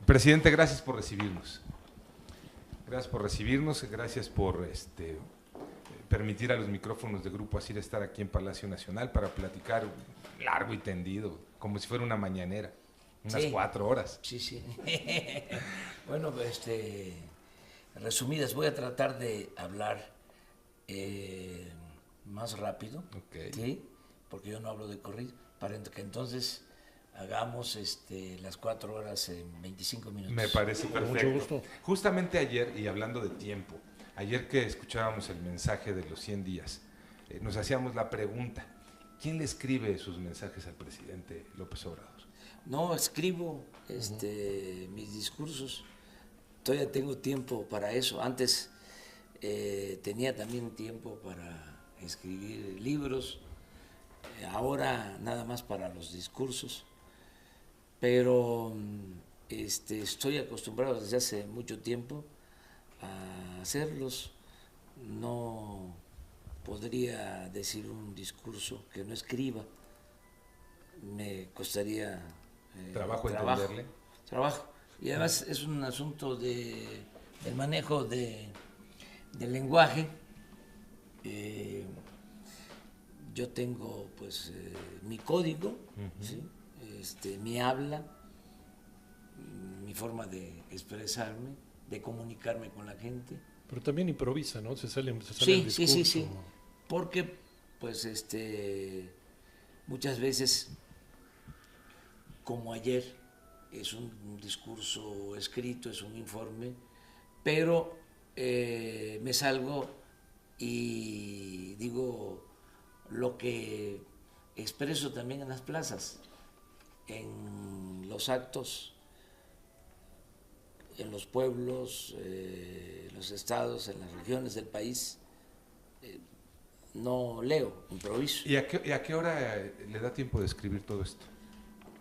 Presidente, gracias por recibirnos. Gracias por recibirnos, gracias por permitir a los micrófonos de Grupo Asir estar aquí en Palacio Nacional para platicar largo y tendido, como si fuera una mañanera, unas 4 horas. Sí, sí. Bueno, resumidas, voy a tratar de hablar más rápido, Okay. ¿sí? Porque yo no hablo de corrido, para que entonces hagamos las 4 horas en 25 minutos. Me parece perfecto. Mucho gusto. Justamente ayer, y hablando de tiempo, ayer que escuchábamos el mensaje de los 100 días, nos hacíamos la pregunta, ¿quién le escribe sus mensajes al presidente López Obrador? No, escribo mis discursos, todavía tengo tiempo para eso. Antes tenía también tiempo para escribir libros, ahora nada más para los discursos, pero estoy acostumbrado desde hace mucho tiempo a hacerlos. No podría decir un discurso que no escriba, me costaría Trabajo entenderle. Trabajo. Y además es un asunto del manejo del lenguaje. Yo tengo pues mi código, ¿sí? Mi habla, mi forma de expresarme, de comunicarme con la gente. Pero también improvisa, ¿no? Se sale el Sí, discurso. sí. Porque pues muchas veces, como ayer, es un discurso escrito, es un informe, pero me salgo y digo lo que expreso también en las plazas, en los actos, en los pueblos, en los estados, en las regiones del país. No leo, improviso. ¿Y a qué hora le da tiempo de escribir todo esto?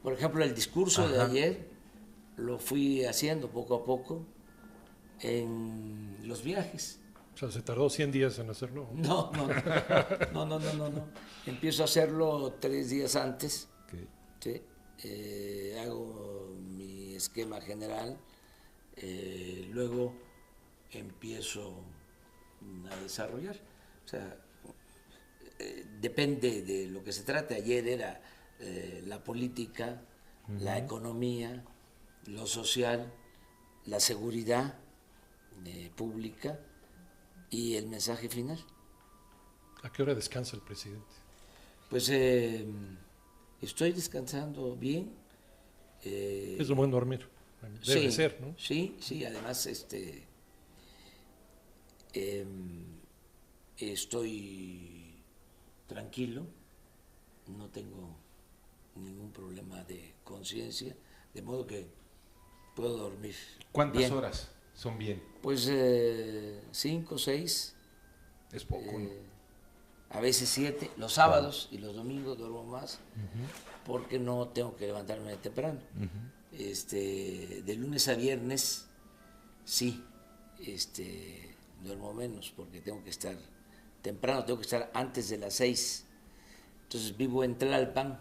Por ejemplo, el discurso de ayer lo fui haciendo poco a poco en los viajes. O sea, se tardó 100 días en hacerlo. No. Empiezo a hacerlo 3 días antes. Okay. ¿Sí? Hago mi esquema general, luego empiezo a desarrollar. O sea, depende de lo que se trate. Ayer era la política, la economía, lo social, la seguridad pública y el mensaje final. ¿A qué hora descansa el presidente? Pues estoy descansando bien. Es lo buen dormir. Debe ser, ¿no? Sí, además estoy tranquilo, no tengo ningún problema de conciencia, de modo que puedo dormir. ¿Cuántas bien. horas son bien? Pues 5, 6. Es poco, ¿no? A veces 7. Los sábados y los domingos duermo más, porque no tengo que levantarme temprano. De lunes a viernes sí, duermo menos porque tengo que estar temprano, tengo que estar antes de las 6. Entonces vivo en Tlalpan,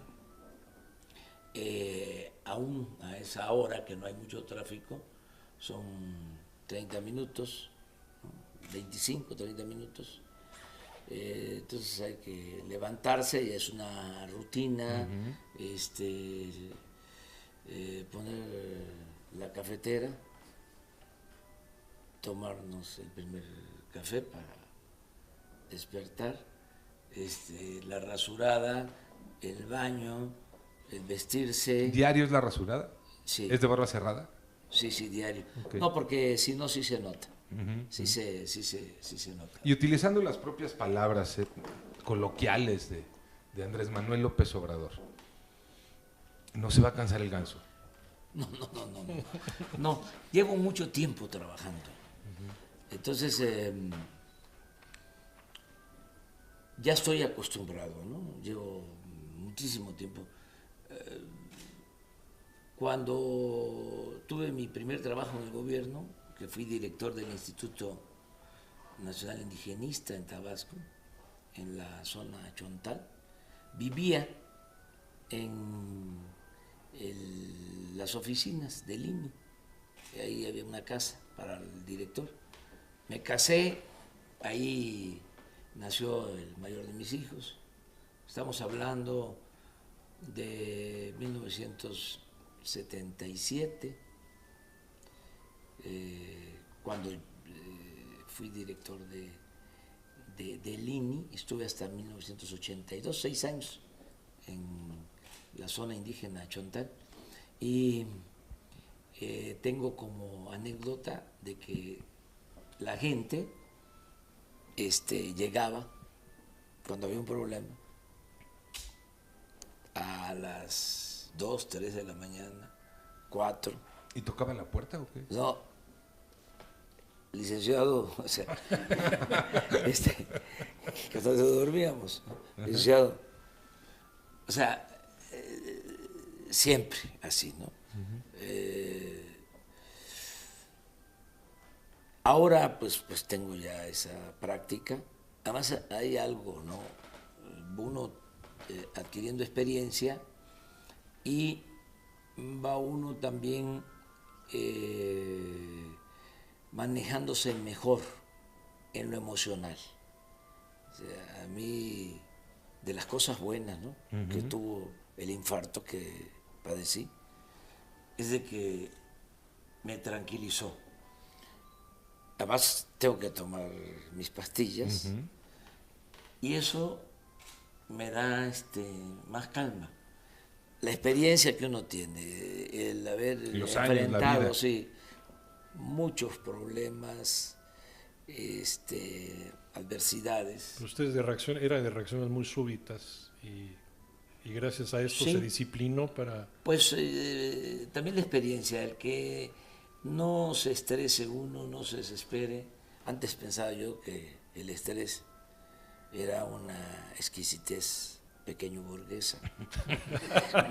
aún a esa hora que no hay mucho tráfico, son 30 minutos, 25, 30 minutos. Entonces hay que levantarse, ya es una rutina, poner la cafetera, tomarnos el primer café para despertar, la rasurada, el baño, el vestirse. ¿Diario es la rasurada? Sí. ¿Es de barba cerrada? Sí, diario. Okay. No, porque si no, sí se nota. Sí se nota. Y utilizando las propias palabras coloquiales de Andrés Manuel López Obrador, ¿no se va a cansar el ganso? No, llevo mucho tiempo trabajando. Entonces, ya estoy acostumbrado, ¿no? Llevo muchísimo tiempo. Cuando tuve mi primer trabajo en el gobierno, que fui director del Instituto Nacional Indigenista en Tabasco, en la zona Chontal, vivía en las oficinas del INE, ahí había una casa para el director. Me casé, ahí nació el mayor de mis hijos. Estamos hablando de 1977, cuando fui director del INI, estuve hasta 1982, 6 años en la zona indígena Chontal, y tengo como anécdota de que la gente llegaba cuando había un problema a las 2, 3 de la mañana, 4. ¿Y tocaba la puerta o qué? No, licenciado, o sea, que hasta dormíamos, ¿no? Licenciado, o sea, siempre así, ¿no? Ahora pues tengo ya esa práctica. Además hay algo, ¿no? Uno adquiriendo experiencia y va uno también manejándose mejor en lo emocional. O sea, a mí, de las cosas buenas, ¿no? Que tuvo el infarto que padecí, es de que me tranquilizó. Además, tengo que tomar mis pastillas y eso me da más calma. La experiencia que uno tiene, el haber enfrentado, sí, muchos problemas, adversidades. Pero usted era de reacciones muy súbitas y gracias a esto sí, se disciplinó para... Pues también la experiencia, el que no se estrese uno, no se desespere. Antes pensaba yo que el estrés era una exquisitez pequeño burguesa.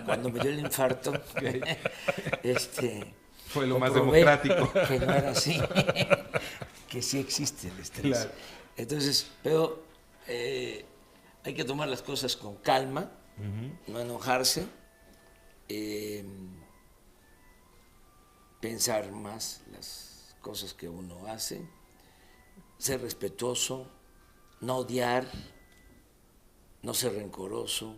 Cuando me dio el infarto, fue lo más democrático. Que no era así, que sí existe el estrés. Claro. Entonces, pero hay que tomar las cosas con calma, no enojarse, pensar más las cosas que uno hace, ser respetuoso, no odiar, no ser rencoroso,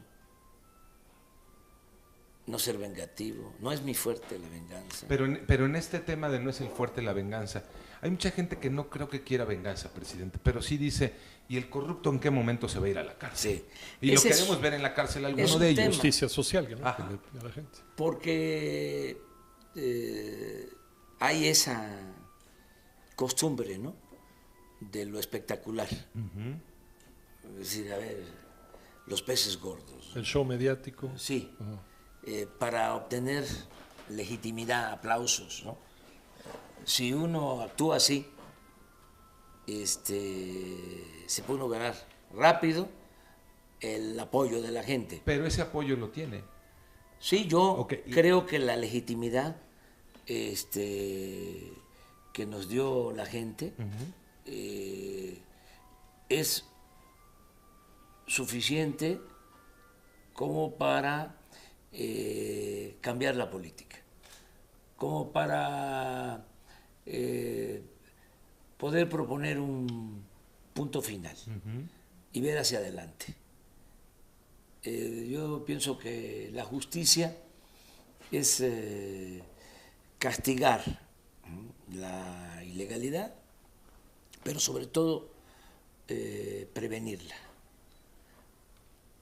no ser vengativo. No es mi fuerte la venganza. Pero en este tema de no es el fuerte la venganza, hay mucha gente que no creo que quiera venganza, presidente, pero sí dice, ¿y el corrupto en qué momento se va a ir a la cárcel? Sí. Y lo queremos ver en la cárcel alguno de ellos. Justicia social, ¿no? Que le da la gente. Porque hay esa costumbre, ¿no? De lo espectacular. Es decir, a ver, los peces gordos. El show mediático. Sí. Para obtener legitimidad, aplausos, ¿no? Si uno actúa así, se puede uno ganar rápido el apoyo de la gente. Pero ese apoyo lo tiene. Sí, yo creo que la legitimidad que nos dio la gente es suficiente como para cambiar la política, como para poder proponer un punto final y ver hacia adelante. Yo pienso que la justicia es castigar la ilegalidad, pero sobre todo prevenirla.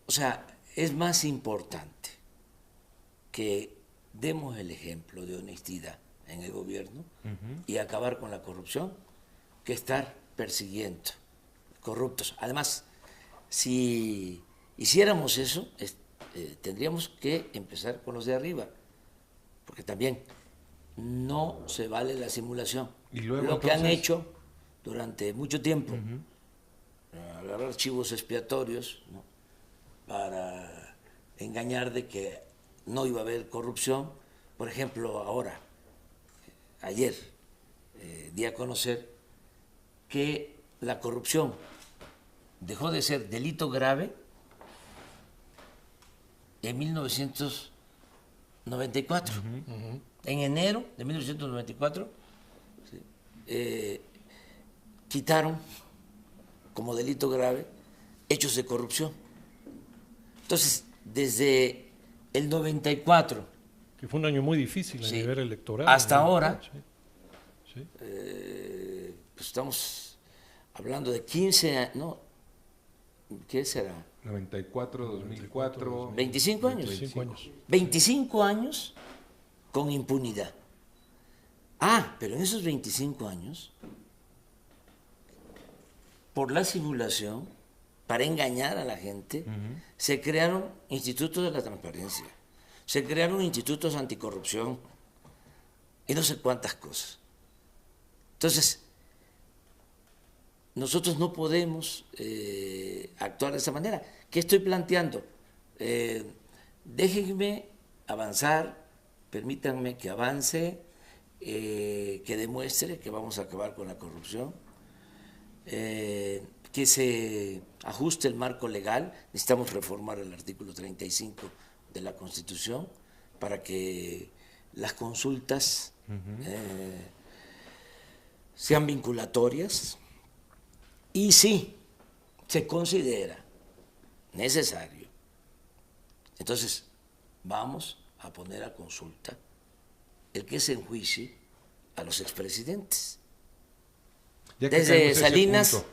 O sea, es más importante que demos el ejemplo de honestidad en el gobierno y acabar con la corrupción que estar persiguiendo corruptos. Además, si hiciéramos eso, tendríamos que empezar con los de arriba, porque también no se vale la simulación. ¿Y luego, lo que han hecho durante mucho tiempo, agarrar archivos expiatorios, ¿no? Para engañar de que no iba a haber corrupción. Por ejemplo, ahora, ayer, di a conocer que la corrupción dejó de ser delito grave en 1994. en enero de 1994, ¿sí? Quitaron como delito grave hechos de corrupción. Entonces, desde el 94, que fue un año muy difícil a sí, nivel electoral. hasta ahora, Sí, sí. pues estamos hablando de 15 años, ¿no? ¿Qué será? 94, 2004. 25 años. 25 años. 25 años con impunidad. Ah, pero en esos 25 años, por la simulación, para engañar a la gente, se crearon institutos de la transparencia, se crearon institutos anticorrupción y no sé cuántas cosas. Entonces, nosotros no podemos actuar de esa manera. ¿Qué estoy planteando? Déjenme avanzar, permítanme que avance, que demuestre que vamos a acabar con la corrupción, que se ajuste el marco legal. Necesitamos reformar el artículo 35 de la Constitución para que las consultas sean vinculatorias y si se considera necesario, entonces vamos a poner a consulta el que se enjuicie a los expresidentes. Ya que Desde caemos a ese Salinas punto,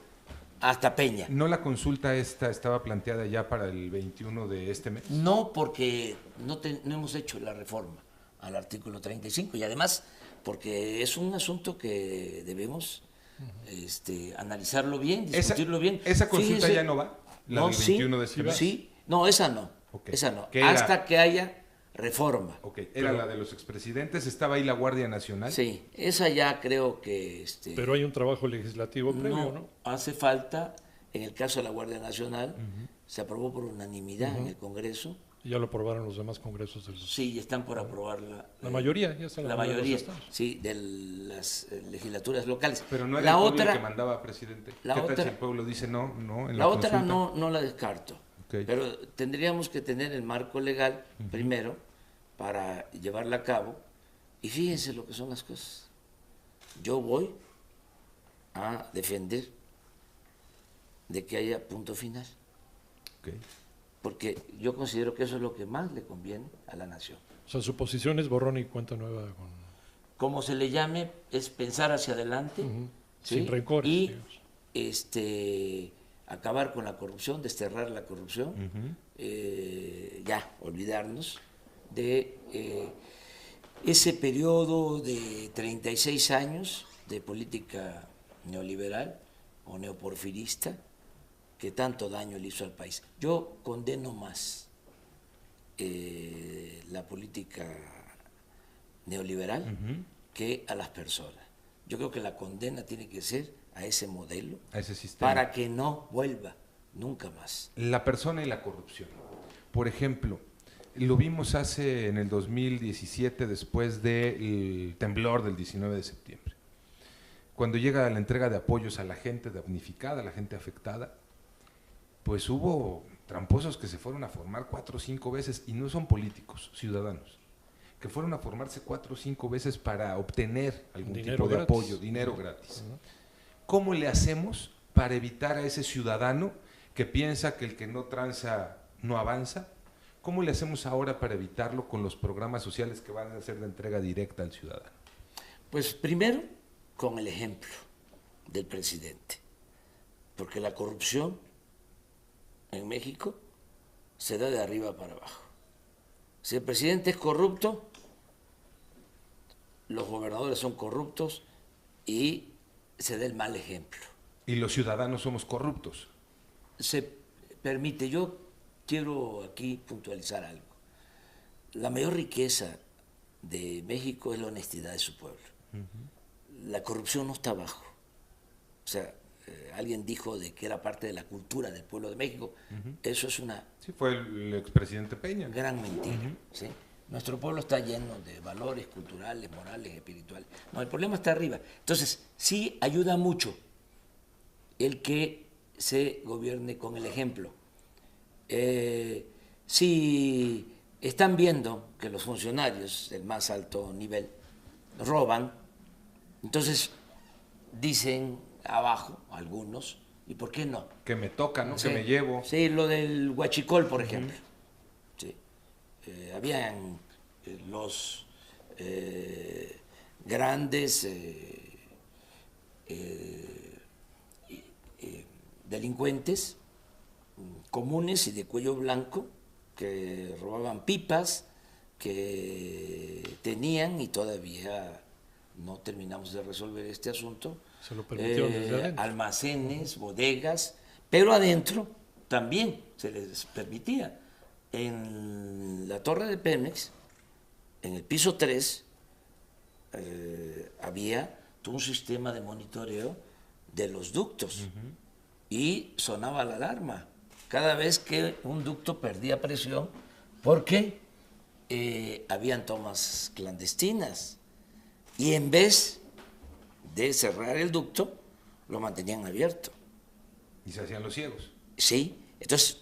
hasta Peña. ¿no la consulta esta estaba planteada ya para el 21 de este mes? No, porque no hemos hecho la reforma al artículo 35 y además porque es un asunto que debemos analizarlo bien, discutirlo bien. ¿Esa consulta Fíjese, ya no va? ¿La del 21 de este mes? Sí, no, esa no. Ok. Esa no. ¿Qué era? Hasta que haya reforma. Ok, era la de los expresidentes, estaba ahí la Guardia Nacional. Sí, esa ya creo que Pero hay un trabajo legislativo previo, ¿no? hace falta. En el caso de la Guardia Nacional, se aprobó por unanimidad en el Congreso. Ya lo aprobaron los demás congresos del Sí, están por aprobarla. La mayoría, ya está La mayoría, de los estados. sí, de las legislaturas locales. Pero no era la el pueblo otra, el que mandaba, presidente. la ¿Qué tal otra- si el pueblo dice no, en la otra consulta? no la descarto, Ok. pero tendríamos que tener el marco legal primero para llevarla a cabo. Y fíjense lo que son las cosas. Yo voy a defender de que haya punto final, Ok. porque yo considero que eso es lo que más le conviene a la nación. O sea, su posición es borrón y cuenta nueva con... Como se le llame, es pensar hacia adelante, ¿sí? Sin rencores, y digamos. acabar con la corrupción, desterrar la corrupción, ya olvidarnos de ese periodo de 36 años de política neoliberal o neoporfirista que tanto daño le hizo al país. Yo condeno más la política neoliberal que a las personas. Yo creo que la condena tiene que ser a ese modelo A ese sistema. para que no vuelva nunca más. La persona y la corrupción. Por ejemplo, lo vimos en el 2017, después del temblor del 19 de septiembre. Cuando llega la entrega de apoyos a la gente damnificada, a la gente afectada, pues hubo tramposos que se fueron a formar 4 o 5 veces, y no son políticos, ciudadanos, que fueron a formarse 4 o 5 veces para obtener algún Dinero tipo de gratis. apoyo, dinero gratis. ¿Cómo le hacemos para evitar a ese ciudadano que piensa que el que no tranza no avanza? ¿Cómo le hacemos ahora para evitarlo con los programas sociales que van a ser de entrega directa al ciudadano? Pues primero con el ejemplo del presidente, porque la corrupción en México se da de arriba para abajo. Si el presidente es corrupto, los gobernadores son corruptos y se da el mal ejemplo. Y los ciudadanos somos corruptos. Se permite, yo quiero aquí puntualizar algo. La mayor riqueza de México es la honestidad de su pueblo. La corrupción no está abajo. O sea, alguien dijo de que era parte de la cultura del pueblo de México. Eso es una Sí, fue el expresidente Peña. gran mentira. ¿Sí? Nuestro pueblo está lleno de valores culturales, morales, espirituales. No, el problema está arriba. Entonces, sí ayuda mucho el que se gobierne con el ejemplo. Si están viendo que los funcionarios del más alto nivel roban, entonces dicen abajo algunos, ¿y por qué no? Que me toca, ¿no? Sí, Que me llevo. sí, lo del huachicol, por ejemplo. Sí. Habían los grandes delincuentes comunes y de cuello blanco que robaban pipas, que tenían, y todavía no terminamos de resolver este asunto, Se lo permitieron desde adentro. almacenes, bodegas, pero adentro también se les permitía. En la torre de Pemex, en el piso 3, había todo un sistema de monitoreo de los ductos y sonaba la alarma cada vez que un ducto perdía presión porque habían tomas clandestinas y en vez de cerrar el ducto lo mantenían abierto. Y se hacían los ciegos. Sí, entonces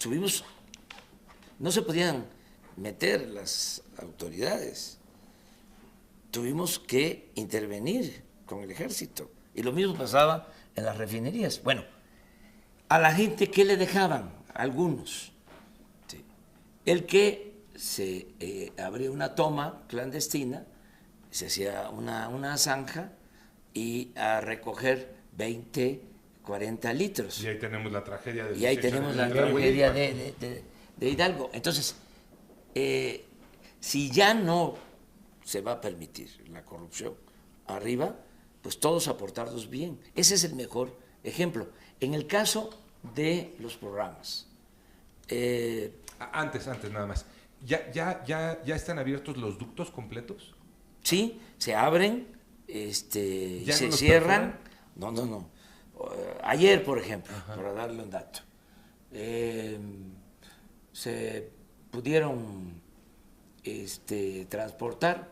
no se podían meter las autoridades. Tuvimos que intervenir con el ejército. Y lo mismo pasaba en las refinerías. Bueno, a la gente, ¿qué le dejaban? Algunos. Sí. El que se abría una toma clandestina, se hacía una zanja y a recoger 20, 40 litros. Y ahí tenemos la tragedia del Y ahí 18 tenemos de la Hidalgo. tragedia de Hidalgo. Entonces, si ya no se va a permitir la corrupción arriba, pues todos aportarnos bien. Ese es el mejor ejemplo. En el caso de los programas. Antes nada más. ¿Ya están abiertos los ductos completos? Sí, se abren, y se no los cierran. perforan? No. Ayer, por ejemplo, para darle un dato, se pudieron transportar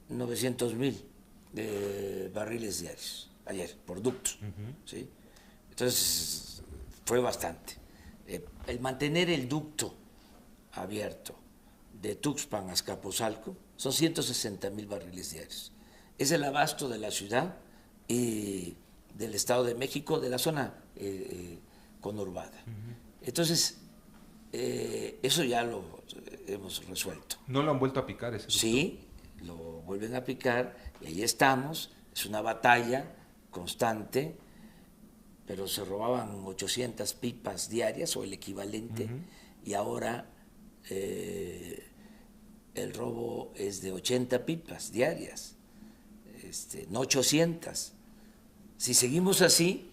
900,000 barriles diarios ayer por ductos. ¿Sí? Entonces fue bastante. El mantener el ducto abierto de Tuxpan a Azcapotzalco son 160,000 barriles diarios. Es el abasto de la ciudad y del Estado de México, de la zona conurbada. Entonces, eso ya lo hemos resuelto. ¿No lo han vuelto a picar ese ducto? Sí, lo vuelven a picar y ahí estamos. Es una batalla constante, pero se robaban 800 pipas diarias o el equivalente, y ahora el robo es de 80 pipas diarias, no 800. Si seguimos así,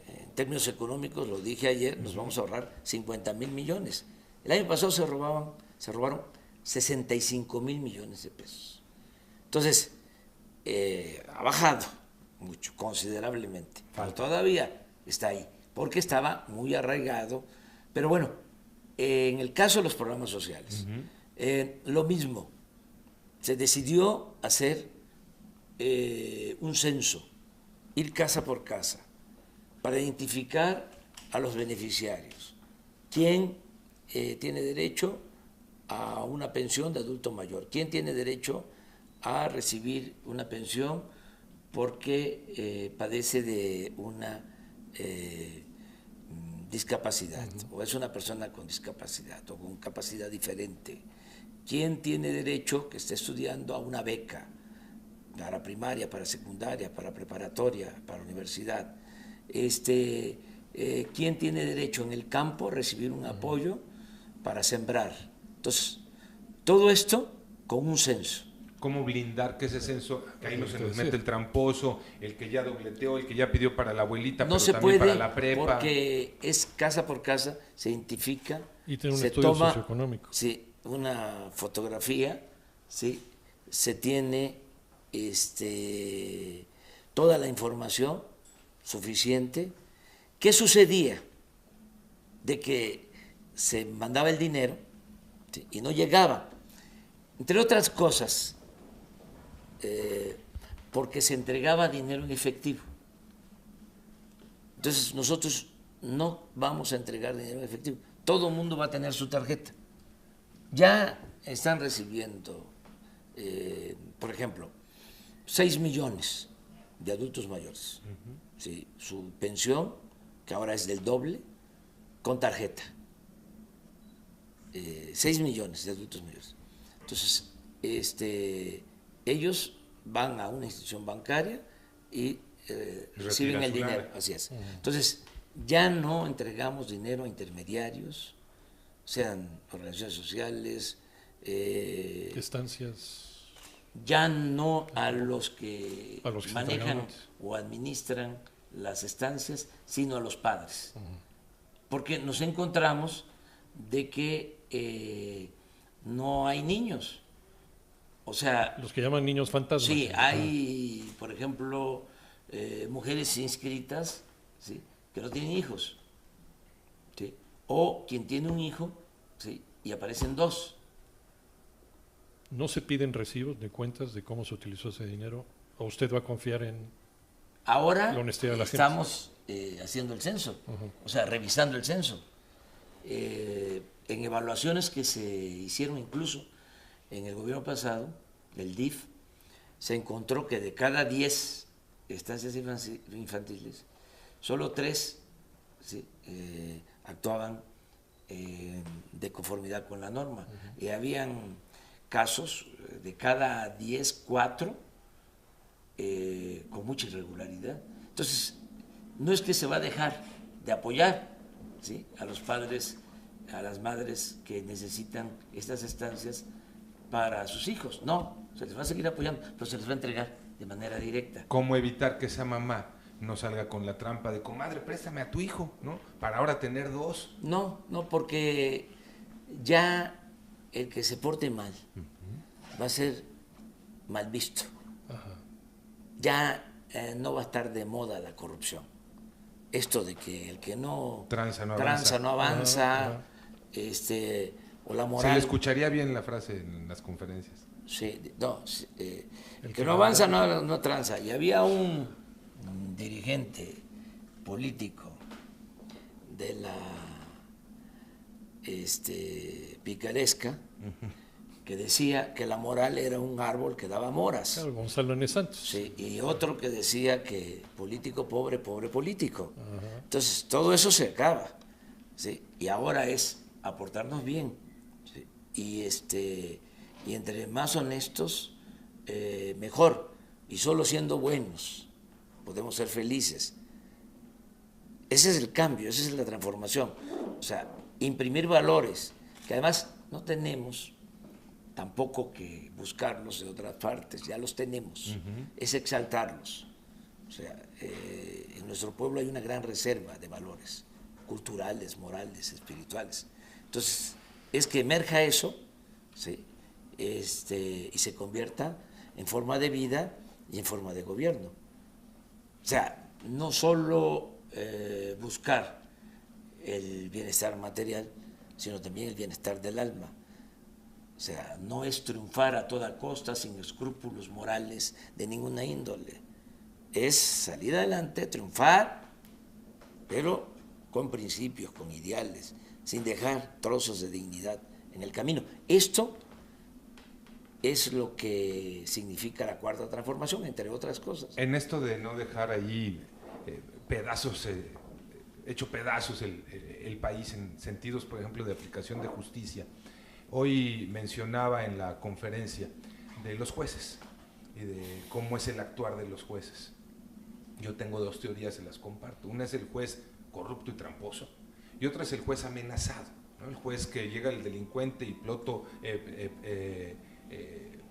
en términos económicos, lo dije ayer, nos vamos a ahorrar 50,000 millones. El año pasado se robaron 65,000 millones de pesos. Entonces, ha bajado mucho, considerablemente, pero todavía está ahí, porque estaba muy arraigado. Pero bueno, en el caso de los programas sociales, lo mismo, se decidió hacer un censo, ir casa por casa, para identificar a los beneficiarios. ¿Quién tiene derecho a una pensión de adulto mayor? ¿Quién tiene derecho a recibir una pensión porque padece de una discapacidad o es una persona con discapacidad o con capacidad diferente? ¿Quién tiene derecho, que esté estudiando, a una beca para primaria, para secundaria, para preparatoria, para universidad? ¿Quién tiene derecho en el campo a recibir un apoyo para sembrar? Entonces, todo esto con un censo. ¿Cómo blindar que ese censo, que ahí no se nos mete el tramposo, el que ya dobleteó, el que ya pidió para la abuelita, No pero se también puede, para la prepa? porque es casa por casa, se identifica, Y tener un se estudio toma socioeconómico. sí, una fotografía, ¿sí? Se tiene toda la información suficiente. ¿Qué sucedía? De que se mandaba el dinero, ¿sí?, y no llegaba, entre otras cosas, porque se entregaba dinero en efectivo. Entonces nosotros no vamos a entregar dinero en efectivo, todo el mundo va a tener su tarjeta, ya están recibiendo, por ejemplo, 6 millones de adultos mayores. ¿Sí? Su pensión, que ahora es del doble, con tarjeta. 6 millones de adultos mayores. Entonces, ellos van a una institución bancaria y reciben el dinero. Así es. Entonces, ya no entregamos dinero a intermediarios, sean organizaciones sociales, estancias. Ya no a los que manejan entregan o administran las estancias, sino a los padres. Porque nos encontramos de que no hay niños. O sea, los que llaman niños fantasmas. Sí, hay, por ejemplo, mujeres inscritas, ¿sí?, que no tienen hijos, ¿sí?, o quien tiene un hijo, ¿sí?, y aparecen 2. ¿No se piden recibos de cuentas de cómo se utilizó ese dinero? ¿O usted va a confiar en Ahora la honestidad de la gente? Estamos haciendo el censo, o sea, revisando el censo. En evaluaciones que se hicieron incluso en el gobierno pasado, el DIF, se encontró que de cada 10 estancias infantiles, solo 3, ¿sí?, actuaban de conformidad con la norma. Y habían casos de cada 10, 4 con mucha irregularidad. Entonces, no es que se va a dejar de apoyar, ¿sí?, a los padres, a las madres que necesitan estas estancias para sus hijos. No, se les va a seguir apoyando, pero se les va a entregar de manera directa. ¿Cómo evitar que esa mamá no salga con la trampa de comadre, préstame a tu hijo, ¿no?, para ahora tener 2? No, porque ya el que se porte mal va a ser mal visto. Ya no va a estar de moda la corrupción. Esto de que el que no tranza no avanza, o la moral. Se le escucharía bien la frase en las conferencias. Sí, el que no avanza no tranza. Y había un dirigente político de la picaresca que decía que la moral era un árbol que daba moras. Claro, Gonzalo N. Santos. Sí, y otro que decía que político pobre, pobre político. Entonces, todo eso se acaba, ¿sí? Y ahora es aportarnos bien, ¿sí? Y entre más honestos, mejor. Y solo siendo buenos podemos ser felices. Ese es el cambio, esa es la transformación. O sea, imprimir valores, que además no tenemos tampoco que buscarlos de otras partes, ya los tenemos, es exaltarlos. O sea, en nuestro pueblo hay una gran reserva de valores culturales, morales, espirituales. Entonces, es que emerja eso, ¿sí?, y se convierta en forma de vida y en forma de gobierno. O sea, no solo buscar el bienestar material, sino también el bienestar del alma. O sea, no es triunfar a toda costa sin escrúpulos morales de ninguna índole. Es salir adelante, triunfar, pero con principios, con ideales, sin dejar trozos de dignidad en el camino. Esto es lo que significa la Cuarta Transformación, entre otras cosas. En esto de no dejar ahí pedazos, hecho pedazos el país en sentidos, por ejemplo, de aplicación de justicia. Hoy mencionaba en la conferencia de los jueces y de cómo es el actuar de los jueces. Yo tengo 2 teorías, se las comparto. Una es el juez corrupto y tramposo y otra es el juez amenazado, ¿no? El juez que llega el delincuente y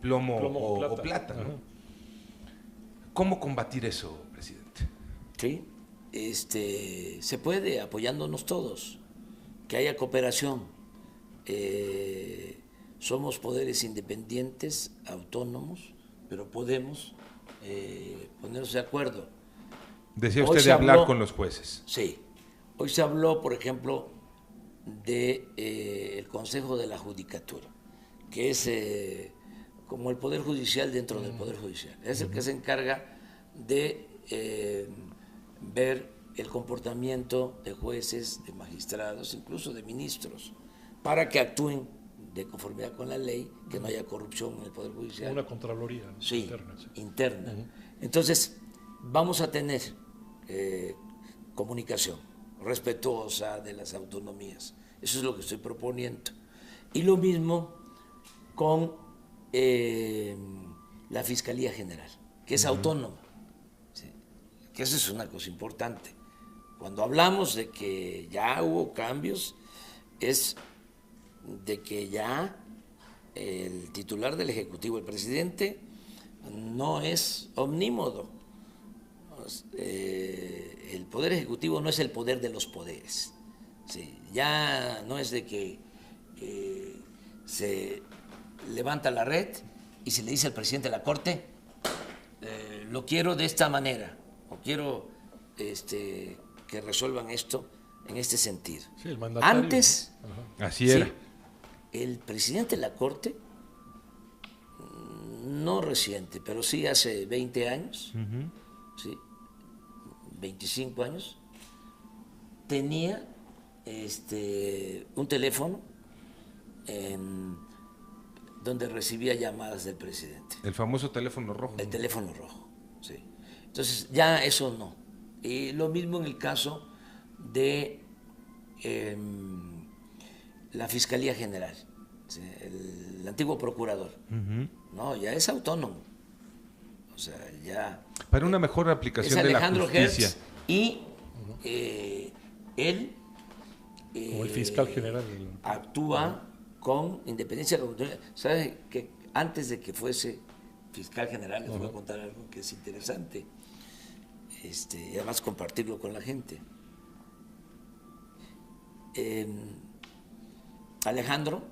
plomo o plata, ¿no? ¿Cómo combatir eso, presidente? Sí, se puede apoyándonos todos, que haya cooperación. Somos poderes independientes, autónomos, pero podemos ponernos de acuerdo. Decía usted de hablar con los jueces. Sí. Hoy se habló, por ejemplo, de el Consejo de la Judicatura, que es como el Poder Judicial dentro del Poder Judicial. Es el que se encarga de ver el comportamiento de jueces, de magistrados, incluso de ministros, para que actúen de conformidad con la ley, que no haya corrupción en el Poder Judicial. Una contraloría, ¿no? Sí, interna. Sí. interna. Entonces, vamos a tener comunicación respetuosa de las autonomías. Eso es lo que estoy proponiendo. Y lo mismo con la Fiscalía General, que es autónoma. ¿Sí? Que eso es una cosa importante. Cuando hablamos de que ya hubo cambios, es de que ya el titular del Ejecutivo, el presidente, no es omnímodo. El Poder Ejecutivo no es el poder de los poderes. Sí, ya no es de que se levanta la red y se le dice al presidente de la Corte, lo quiero de esta manera, o quiero que resuelvan esto en este sentido. Sí, el mandatario, Antes, ¿no? Así era. sí, el presidente de la Corte, no reciente, pero sí hace 20 años, sí, 25 años, tenía un teléfono donde recibía llamadas del presidente. El famoso teléfono rojo. El teléfono rojo, sí. Entonces, ya eso no. Y lo mismo en el caso de la Fiscalía General, ¿sí? El antiguo procurador. No, ya es autónomo. O sea, ya... Para una mejor es aplicación de la Alejandro justicia. Hertz y él... Como el fiscal general. actúa con independencia. ¿Sabe que antes de que fuese fiscal general, les voy a contar algo que es interesante, y además compartirlo con la gente? Alejandro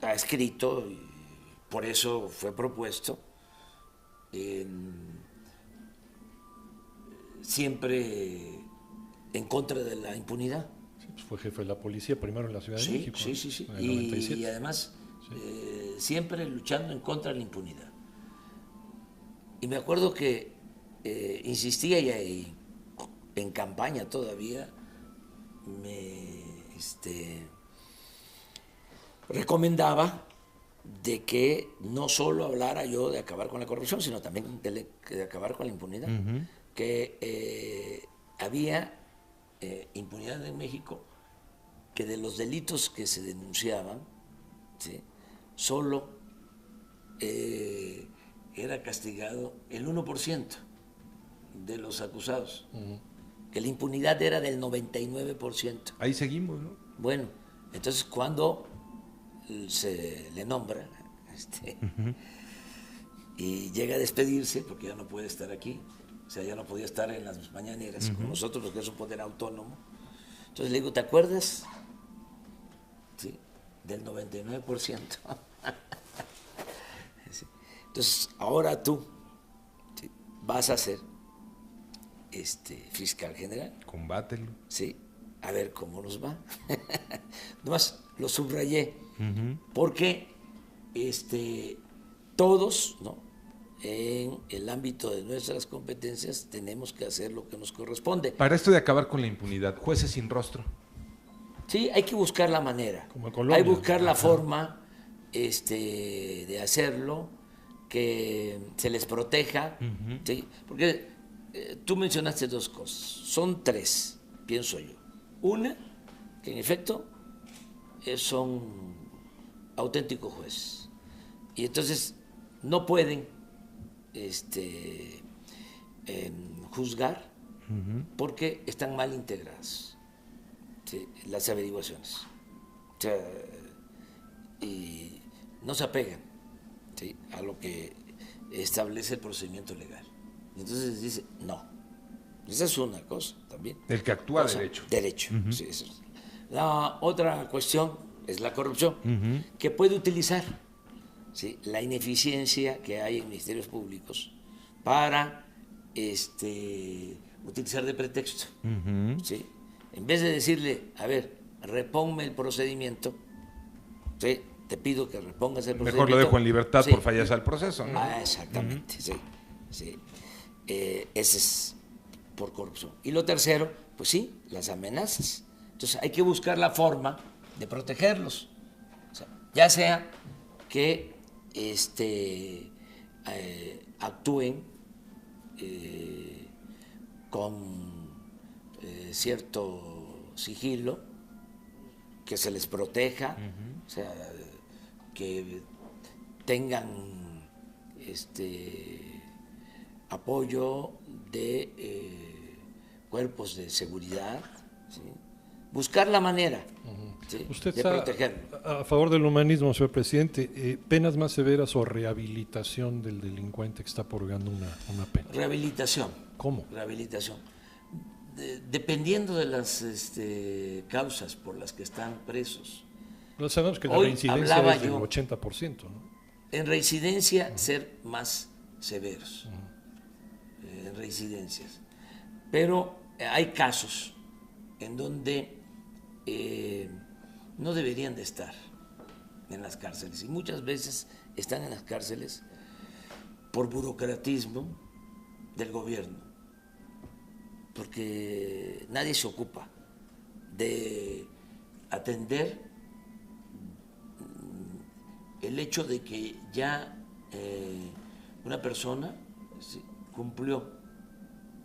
ha escrito, y por eso fue propuesto, siempre en contra de la impunidad. Sí, pues fue jefe de la policía primero en la Ciudad de Sí, México. sí, ¿no? sí, sí. En el Y 97. además, siempre luchando en contra de la impunidad. Y me acuerdo que insistía y en campaña todavía me recomendaba de que no solo hablara yo de acabar con la corrupción, sino también de acabar con la impunidad. Que había impunidad en México, que de los delitos que se denunciaban, ¿sí?, solo era castigado el 1% de los acusados, que la impunidad era del 99%. Ahí seguimos, ¿no? Bueno, entonces cuando se le nombra y llega a despedirse, porque ya no puede estar aquí, o sea, ya no podía estar en las mañaneras con nosotros, porque es un poder autónomo. Entonces le digo, ¿te acuerdas? Sí, del 99%. Sí. Entonces, ahora tú, ¿sí?, vas a ser fiscal general. Combátelo. Sí, a ver cómo nos va. Nomás lo subrayé, porque todos, ¿no?, en el ámbito de nuestras competencias tenemos que hacer lo que nos corresponde. Para esto de acabar con la impunidad, jueces sin rostro. Sí, hay que buscar la manera, Como en Colombia. hay que buscar la forma de hacerlo, que se les proteja, ¿sí? Porque tú mencionaste dos cosas, son tres, pienso yo. Una, que en efecto son auténticos jueces, y entonces no pueden juzgar porque están mal integradas, ¿sí?, las averiguaciones. O sea, y no se apegan, ¿sí?, a lo que establece el procedimiento legal. Entonces dice, no. Esa es una cosa también. El que actúa Cosa, derecho. Derecho. Sí, eso es. La otra cuestión es la corrupción, que puede utilizar, ¿sí?, la ineficiencia que hay en ministerios públicos para utilizar de pretexto. ¿Sí? En vez de decirle, a ver, reponme el procedimiento, ¿sí?, te pido que repongas el procedimiento. Mejor lo dejo en libertad, sí, por fallas al proceso, ¿no? Exactamente, sí. Sí. Ese es por corrupción. Y lo tercero, pues sí, las amenazas. Entonces hay que buscar la forma de protegerlos. O sea, ya sea que actúen con cierto sigilo, que se les proteja, o sea, que tengan apoyo de cuerpos de seguridad, ¿sí? Buscar la manera, ¿sí?, ¿Usted de está protegerlo. a favor del humanismo, señor presidente? ¿Penas más severas o rehabilitación del delincuente que está purgando una pena? Rehabilitación. ¿Cómo? Rehabilitación. Dependiendo de las causas por las que están presos. No sabemos que la Hoy reincidencia hablaba es del yo 80%, ¿no? En reincidencia, ser más severos. En reincidencias. Pero hay casos en donde no deberían de estar en las cárceles. Y muchas veces están en las cárceles por burocratismo del gobierno, porque nadie se ocupa de atender el hecho de que ya una persona, ¿sí?, cumplió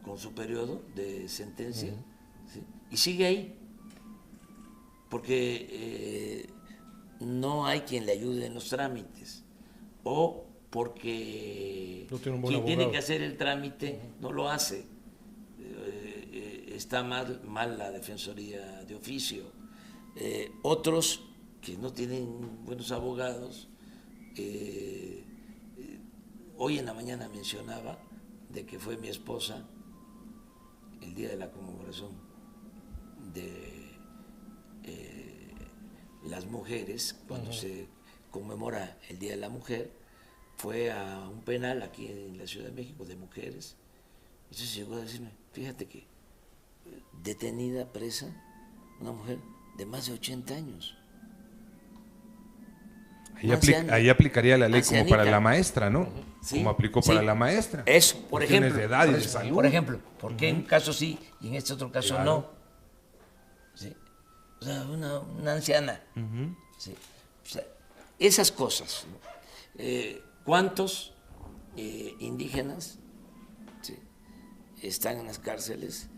con su periodo de sentencia, ¿sí?, y sigue ahí, porque no hay quien le ayude en los trámites, o porque no tiene un buen quien abogado. tiene que hacer el trámite no lo hace. Está mal la defensoría de oficio. Otros que no tienen buenos abogados. Hoy en la mañana mencionaba de que fue mi esposa el día de la conmemoración de las mujeres, cuando se conmemora el Día de la Mujer, fue a un penal aquí en la Ciudad de México de mujeres. Entonces llegó a decirme, fíjate que detenida, presa, una mujer de más de 80 años. Ahí aplicaría la ley ancianita, como para la maestra, ¿no? Sí, como aplicó sí. para la maestra. Eso, por Cuestiones ejemplo. de edad y de Por salud. Por ejemplo, ¿por qué en un caso sí y en este otro caso Claro. no? ¿Sí? O sea, una anciana. ¿Sí? O sea, esas cosas, ¿no? ¿Cuántos indígenas, ¿sí?, están en las cárceles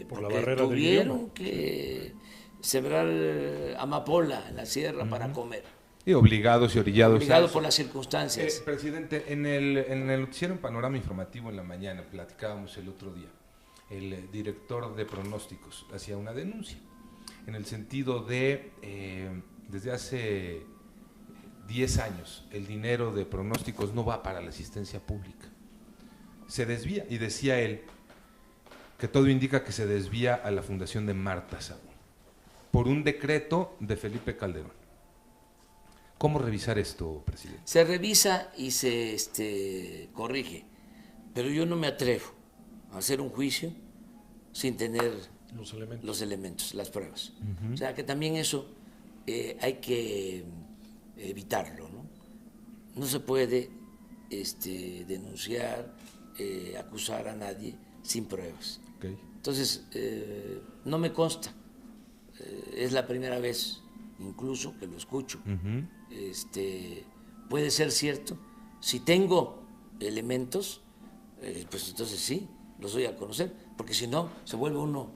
Por la porque barrera del tuvieron idioma. que sembrar amapola en la sierra para comer, Y obligados y orillados. obligado a eso. por las circunstancias? Presidente, en el noticiero en Panorama Informativo en la mañana, platicábamos el otro día, el director de pronósticos hacía una denuncia, en el sentido de, desde hace 10 años, el dinero de pronósticos no va para la asistencia pública. Se desvía, y decía él que todo indica que se desvía a la fundación de Marta Sagún, por un decreto de Felipe Calderón. ¿Cómo revisar esto, presidente? Se revisa y se corrige, pero yo no me atrevo a hacer un juicio sin tener los elementos, las pruebas. O sea, que también eso hay que evitarlo, ¿no? No se puede denunciar, acusar a nadie sin pruebas. Okay. Entonces, no me consta. Es la primera vez incluso que lo escucho. Puede ser cierto. Si tengo elementos, pues entonces sí, los doy a conocer, porque si no, se vuelve uno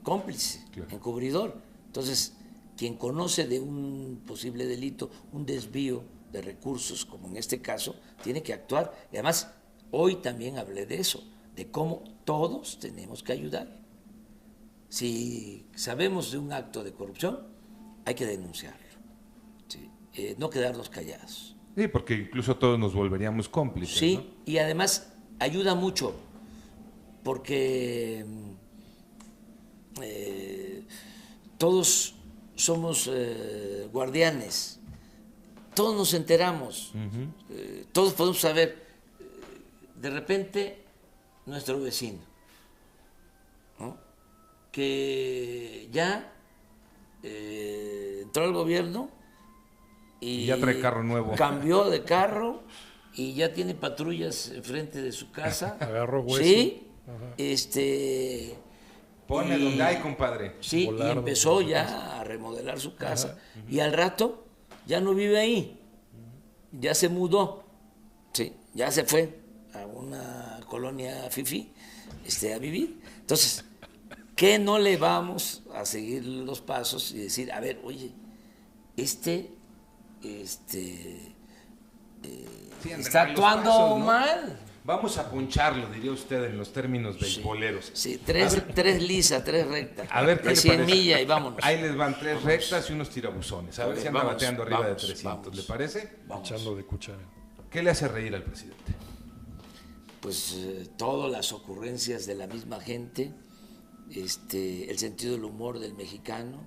cómplice, claro, encubridor. Entonces, quien conoce de un posible delito, un desvío de recursos, como en este caso, tiene que actuar. Y además, hoy también hablé de eso, de cómo todos tenemos que ayudar. Si sabemos de un acto de corrupción, hay que denunciarlo, ¿sí? No quedarnos callados. Sí, porque incluso todos nos volveríamos cómplices. Sí, ¿no? y además ayuda mucho, porque todos somos guardianes, todos nos enteramos, todos podemos saber. De repente, nuestro vecino, ¿no?, que ya entró al gobierno y ya trae carro nuevo, cambió de carro y ya tiene patrullas enfrente de su casa. Agarró hueso. Sí, Pone donde hay, compadre. Sí, Volar, y empezó ya a remodelar su casa. Y al rato ya no vive ahí. Ya se mudó. Sí, ya se fue a una colonia fifí a vivir. Entonces, ¿qué no le vamos a seguir los pasos y decir, a ver, oye, Sí, está los actuando pasos, ¿no? mal? Vamos a poncharlo, diría usted, en los términos beisboleros. Sí, tres lisas, 3 rectas. A ver, ¿qué de le 100 parece? millas y vámonos. Ahí les van 3 rectas y unos tirabuzones. A ver si anda Vamos, bateando arriba de vamos, 300. vamos. ¿Le parece? Vamos. Echando de cuchara. ¿Qué le hace reír al presidente? Pues todas las ocurrencias de la misma gente, el sentido del humor del mexicano,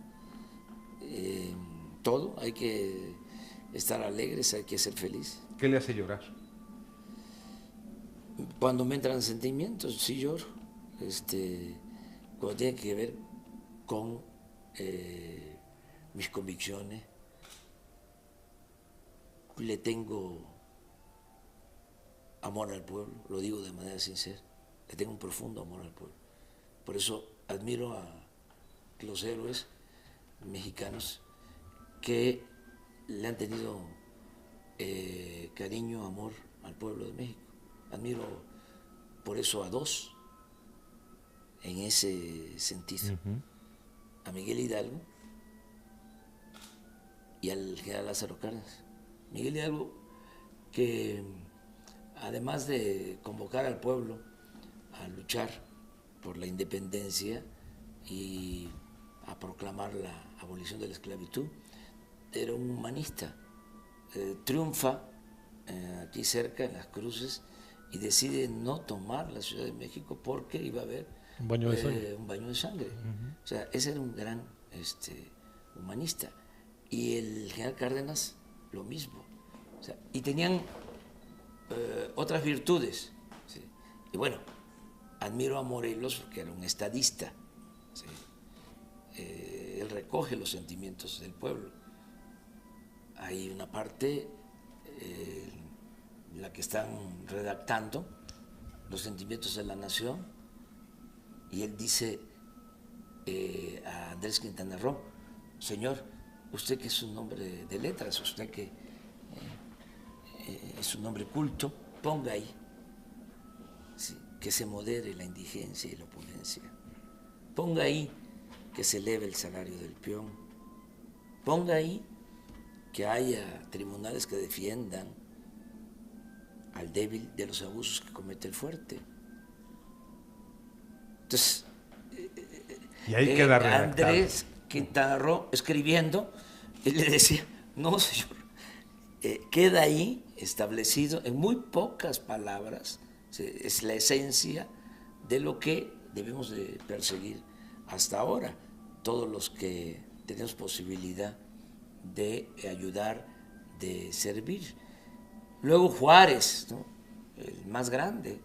todo, hay que estar alegres, hay que ser feliz. ¿Qué le hace llorar? Cuando me entran sentimientos, sí lloro, cuando tiene que ver con mis convicciones, le tengo amor al pueblo, lo digo de manera sincera, le tengo un profundo amor al pueblo. Por eso admiro a los héroes mexicanos que le han tenido cariño, amor al pueblo de México. Admiro por eso a 2 en ese sentido, a Miguel Hidalgo y al general Lázaro Cárdenas. Miguel Hidalgo, que además de convocar al pueblo a luchar por la independencia y a proclamar la abolición de la esclavitud, era un humanista. Triunfa aquí cerca, en Las Cruces, y decide no tomar la Ciudad de México porque iba a haber Un baño de sangre. un baño de sangre. O sea, ese era un gran humanista. Y el general Cárdenas, lo mismo. O sea, y tenían otras virtudes. ¿Sí? Y bueno, admiro a Morelos porque era un estadista. ¿Sí? Él recoge los sentimientos del pueblo. Hay una parte, la que están redactando, los sentimientos de la nación, y él dice a Andrés Quintana Roo, señor, usted que es un hombre de letras, usted que es un hombre culto, ponga ahí, ¿sí?, que se modere la indigencia y la opulencia, ponga ahí que se eleve el salario del peón, ponga ahí que haya tribunales que defiendan al débil de los abusos que comete el fuerte. Entonces, Y ahí queda redactado. Andrés Quintana Roo escribiendo, él le decía, no señor, queda ahí establecido en muy pocas palabras, es la esencia de lo que debemos de perseguir hasta ahora, todos los que tenemos posibilidad de ayudar, de servir. Luego Juárez, ¿no?, el más grande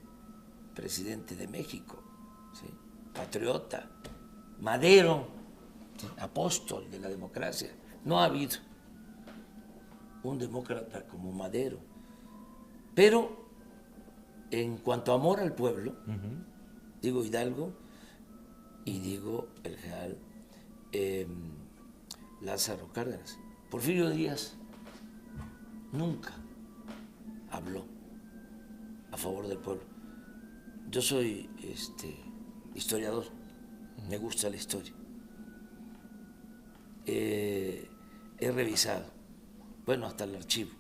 presidente de México, ¿sí?, patriota. Madero, ¿sí?, apóstol de la democracia. No ha habido un demócrata como Madero. Pero en cuanto a amor al pueblo, digo Hidalgo y digo el general Lázaro Cárdenas. Porfirio Díaz nunca habló a favor del pueblo. Yo soy historiador, me gusta la historia. He revisado, bueno, hasta el archivo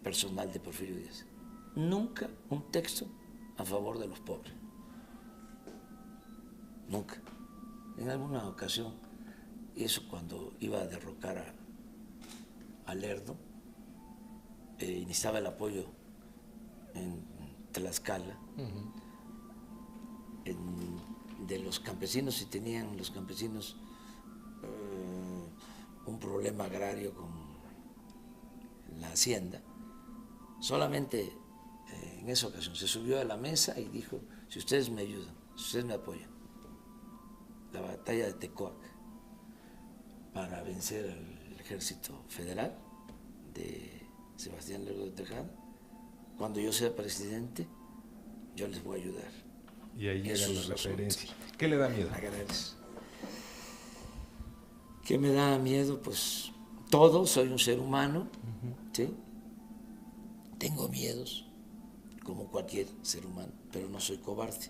personal de Porfirio Díaz. Nunca un texto a favor de los pobres. Nunca. En alguna ocasión, y eso cuando iba a derrocar a Lerdo, necesitaba el apoyo en Tlaxcala, de los campesinos, y tenían los campesinos un problema agrario con la hacienda. Solamente en esa ocasión se subió a la mesa y dijo, si ustedes me ayudan, si ustedes me apoyan, la batalla de Tecoac, para vencer al ejército federal de Sebastián Lerdo de Tejada, cuando yo sea presidente, yo les voy a ayudar. Y ahí llegan las esos referencias. asuntos. ¿Qué le da miedo? ¿Qué me da miedo? Pues todo, soy un ser humano, ¿sí? Tengo miedos, como cualquier ser humano, pero no soy cobarde.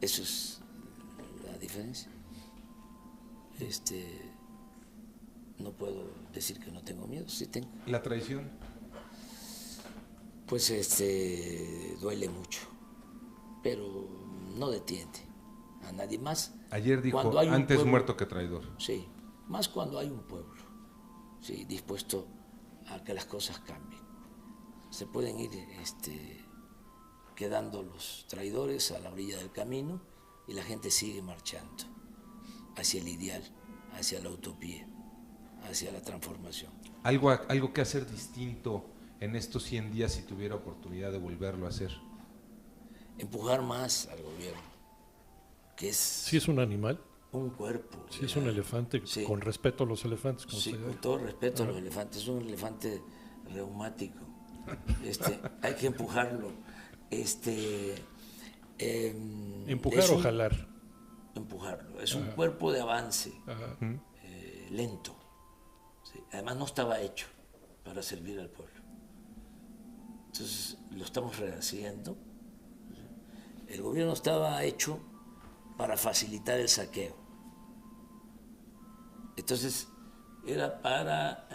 Eso es la diferencia. No puedo decir que no tengo miedo, sí tengo. ¿La traición? Pues duele mucho, pero no detiene a nadie más. Ayer dijo, Cuando hay un antes pueblo, muerto que traidor. Sí, más cuando hay un pueblo, sí, dispuesto a que las cosas cambien. Se pueden ir quedando los traidores a la orilla del camino y la gente sigue marchando hacia el ideal, hacia la utopía, hacia la transformación. Algo que hacer distinto en estos 100 días si tuviera oportunidad de volverlo a hacer. Empujar más al gobierno, que es ¿Sí es un animal? un cuerpo. Sí es un elefante, Sí. con respeto a los elefantes. Como Sí, se con dice. todo respeto a los elefantes, es un elefante reumático. Hay que empujarlo. ¿Empujar o jalar? Empujarlo. Es un cuerpo de avance Ajá. lento. ¿Sí? Además no estaba hecho para servir al pueblo. Entonces lo estamos rehaciendo. El gobierno estaba hecho para facilitar el saqueo. Entonces era para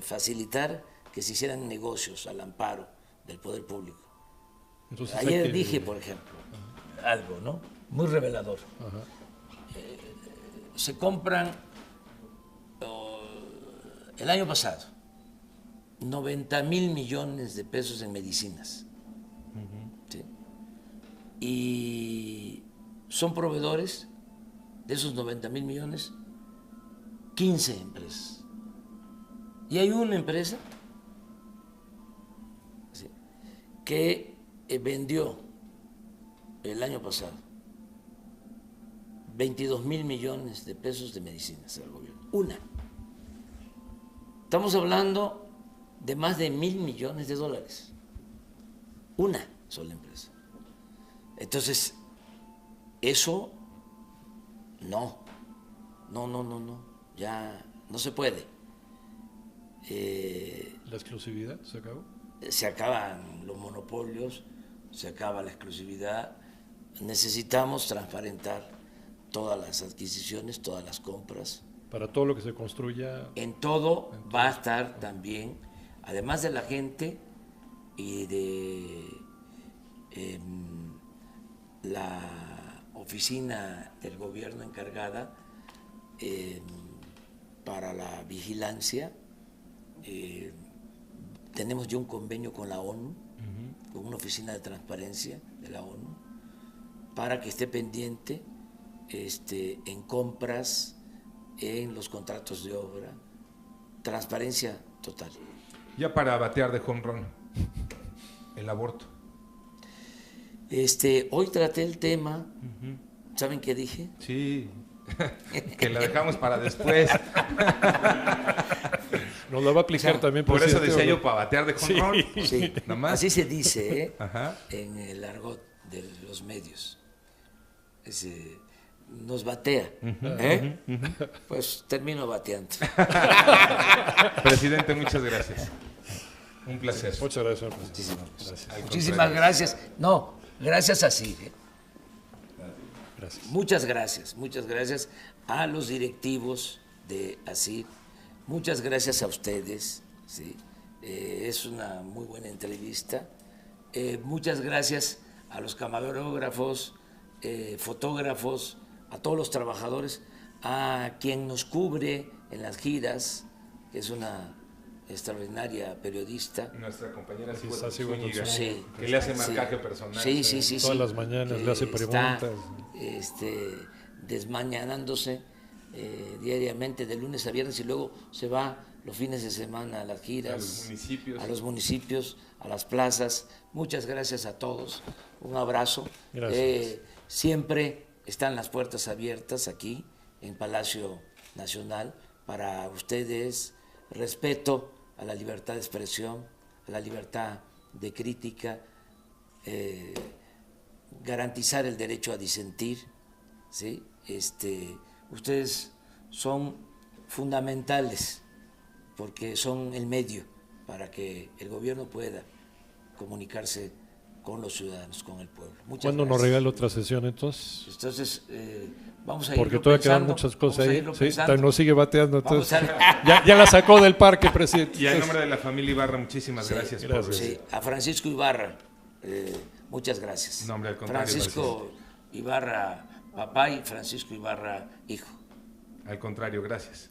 facilitar que se hicieran negocios al amparo del poder público. Entonces Ayer dije, por ejemplo, algo, ¿no? Muy revelador. Ajá. Se compran el año pasado 90,000 millones de pesos en medicinas. ¿Sí? Y son proveedores de esos 90,000 millones 15 empresas. Y hay una empresa, ¿sí?, que vendió el año pasado 22,000 millones de pesos de medicinas al gobierno. Una. Estamos hablando de más de 1,000 millones de dólares. Una sola empresa. Entonces, eso no. Ya no se puede. ¿La exclusividad se acabó? Se acaban los monopolios, se acaba la exclusividad. Necesitamos transparentar todas las adquisiciones, todas las compras. Para todo lo que se construya. En todo va a estar también, además de la gente y de la oficina del gobierno encargada para la vigilancia, tenemos ya un convenio con la ONU, con una oficina de transparencia de la ONU, para que esté pendiente en compras, en los contratos de obra, transparencia total. Ya para batear de home run, el aborto. Hoy traté el tema, ¿saben qué dije? Sí, que la dejamos para después. Nos la va a aplicar también. Por eso presidente, decía ¿o no? yo para batear de home run. Sí, Nomás. así se dice Ajá. en el argot de los medios. Nos batea. Pues termino bateando. Presidente, muchas gracias. Un placer. Muchas gracias, señor presidente. Gracias. Muchísimas gracias. No, gracias así. Gracias. Muchas gracias a los directivos de ASIR, muchas gracias a ustedes, ¿sí? Es una muy buena entrevista. Muchas gracias a los camarógrafos, fotógrafos, a todos los trabajadores, a quien nos cubre en las giras, que es una extraordinaria periodista. Nuestra compañera Sí, Sigüe Zúñiga. Sí. que le hace marcaje personal. Sí. Todas las mañanas le hace Está, preguntas. desmañanándose diariamente de lunes a viernes y luego se va los fines de semana a las giras, a los municipios, a las plazas. Muchas gracias a todos. Un abrazo. Gracias. Siempre están las puertas abiertas aquí en Palacio Nacional para ustedes. Respeto a la libertad de expresión, a la libertad de crítica, garantizar el derecho a disentir, ¿sí? Ustedes son fundamentales porque son el medio para que el gobierno pueda comunicarse con los ciudadanos, con el pueblo. Muchas ¿Cuándo gracias. nos regala otra sesión entonces? Entonces, vamos a Porque irlo todavía quedan pensando, muchas cosas vamos a ahí. irlo Sí, pensando. nos sigue bateando. Vamos Entonces, a- ya la sacó del parque, presidente. Y a Entonces, nombre de la familia Ibarra, muchísimas Sí, gracias, gracias. Sí, a Francisco Ibarra, muchas gracias. No, hombre, al contrario, Francisco Ibarra, papá, y Francisco Ibarra, hijo. al contrario, gracias.